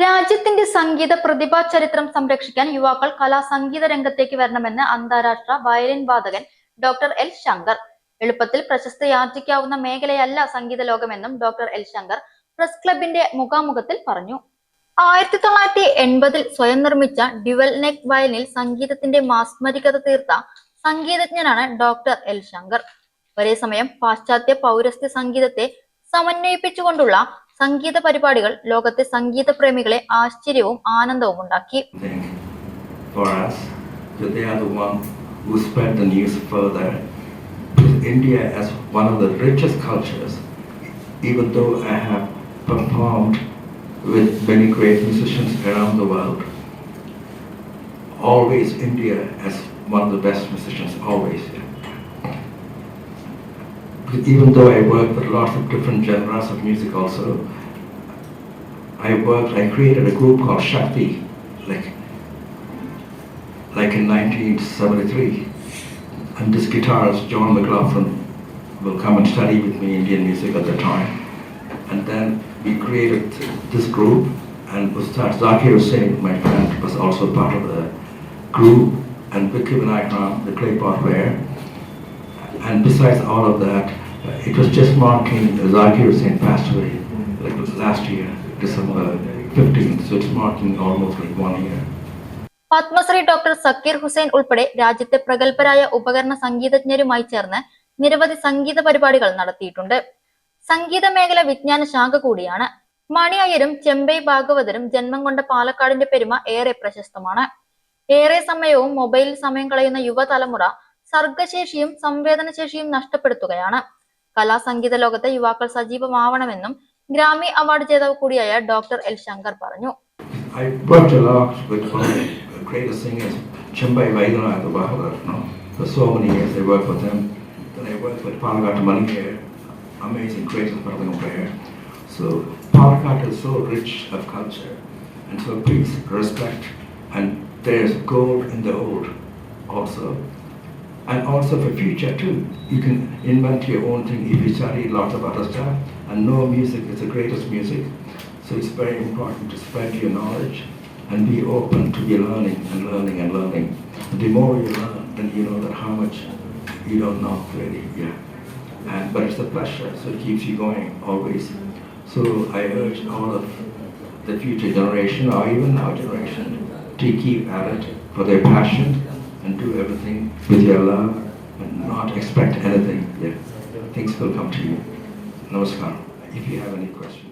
രാജ്യത്തിന്റെ സംഗീത പ്രതിഭാ ചരിത്രം സംരക്ഷിക്കാൻ യുവാക്കൾ സംഗീത രംഗത്തേക്ക് വരണമെന്ന് അന്താരാഷ്ട്ര വയലിൻ വാദകൻ ഡോക്ടർ എൽ ശങ്കർ. എളുപ്പത്തിൽ പ്രശസ്തിയാർജിക്കാവുന്ന മേഖലയല്ല സംഗീത ലോകമെന്നും ഡോക്ടർ എൽ ശങ്കർ പ്രസ് ക്ലബിന്റെ മുഖാമുഖത്തിൽ പറഞ്ഞു. 1980 സ്വയം നിർമ്മിച്ച ഡ്യുവൽ നെക്ക് വയലിനിൽ സംഗീതത്തിന്റെ മാസ്മരികത തീർത്ത സംഗീതജ്ഞനാണ് ഡോക്ടർ എൽ ശങ്കർ. ഒരേ സമയം പാശ്ചാത്യ പൗരസ്ത്യ സംഗീതത്തെ സമന്വയിപ്പിച്ചുകൊണ്ടുള്ള സംഗീത പരിപാടികൾ ലോകത്തെ സംഗീത പ്രേമികളെ ആശ്ചര്യവും ആനന്ദവും ഉണ്ടാക്കി. For us, they are the one who spread the news further. India as one of the richest cultures, even though I have performed with many great musicians around the world, always India as one of the best musicians, always. Even though I work with lots of different genres of music also, I created a group called Shakti, like in 1973. And this guitarist, John McLaughlin, will come and study with me Indian music at the time. And then we created this group, and Ustad Zakir Hussain, my friend, was also part of the group, and Vicky Vinayakram, the clay pot player. And besides all of that, it was just marking Zakir Hussain passed away like last year, December 15th, so it's marking almost like 1 year. Padmashri doctor Zakir Hussain ഉൾപ്പെടെ രാജ്യത്തെ പ്രഗത്ഭരായ ഉപകരണ സംഗീതജ്ഞരുമായി ചേർന്ന് നിരവധി സംഗീത പരിപാടികൾ നടത്തിയിട്ടുണ്ട്. സംഗീത മേഖല വിജ്ഞാന ശാഖ കൂടിയാണ്. മണി അയ്യരും ചെമ്പൈ ഭാഗവതരും ജന്മം കൊണ്ട പാലക്കാടിന്റെ പെരുമ ഏറെ പ്രശസ്തമാണ്. ഏറെ സമയവും മൊബൈലിൽ സമയം കളയുന്ന യുവതലമുറ സർഗശേഷിയും സംവേദനശേഷിയും നഷ്ടപ്പെടുത്തുകയാണ്. സംഗീത ലോകത്തെ യുവാക്കൾ സജീവമാവണമെന്നും ഗ്രാമി അവാർഡ് ജേതാവ് കൂടിയായ ഡോക്ടർ എൽ ശങ്കർ പറഞ്ഞു. I worked a lot with one of the greatest singers, Chembai Vaidyanatha Bhagavat. For so many years I worked with them. Then I worked with Palakkad Manikar, amazing greatest Bharatanatyam player. So Palakkad is so rich of culture, and so please respect. And there's gold in the old also. And also for future too. You can invent your own thing if you study lots of other stuff and know music is the greatest music. So it's very important to spread your knowledge and be open to be learning and learning and learning. The more you learn, then you know that how much you don't know really. But it's a pleasure, so it keeps you going always. So I urge all of the future generation or even our generation to keep at it for their passion and do everything with your love and not expect anything. Things will come to you. Namaskar. If you have any questions.